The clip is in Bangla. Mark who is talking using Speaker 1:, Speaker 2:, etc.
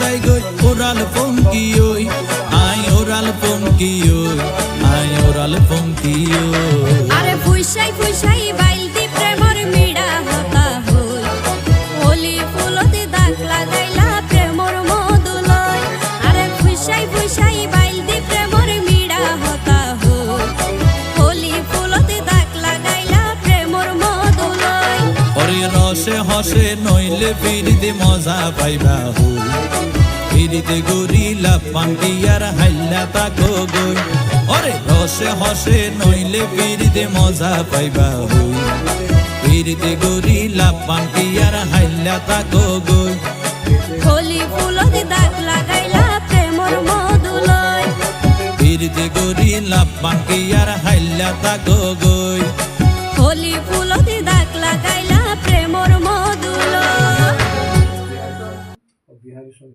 Speaker 1: যায় গই ওরাল পঙ্কি ওই আই ওরাল পঙ্কি ওই আই ওরাল পঙ্কি ওই
Speaker 2: আরে ফুইসাই ফুইসাই বাইলতি প্রেমর মিড়া হতা হই ওলি ফুলতে দাগ লাগাইলা প্রেমর মধুলয় আরে ফুইসাই ফুইসাই বাইলতি প্রেমর মিড়া হতা হই ওলি ফুলতে দাগ লাগাইলা প্রেমর মধুলয়
Speaker 1: ওরে রসে হসে নইলে ফিরিতে মজা পাইবা হই ফিরিতে গরিলা পান্ডিয়ার হাইলা তাকো গই ওরে রসে হসে নইলে ফিরিতে মজা পাইবা হই ফিরিতে গরিলা পান্ডিয়ার হাইলা তাকো গই
Speaker 2: ওলি ফুলতে দাগ লাগাইলা প্রেমর মধুলয়
Speaker 1: ফিরিতে গরিলা পান্ডিয়ার হাইলা তাকো গই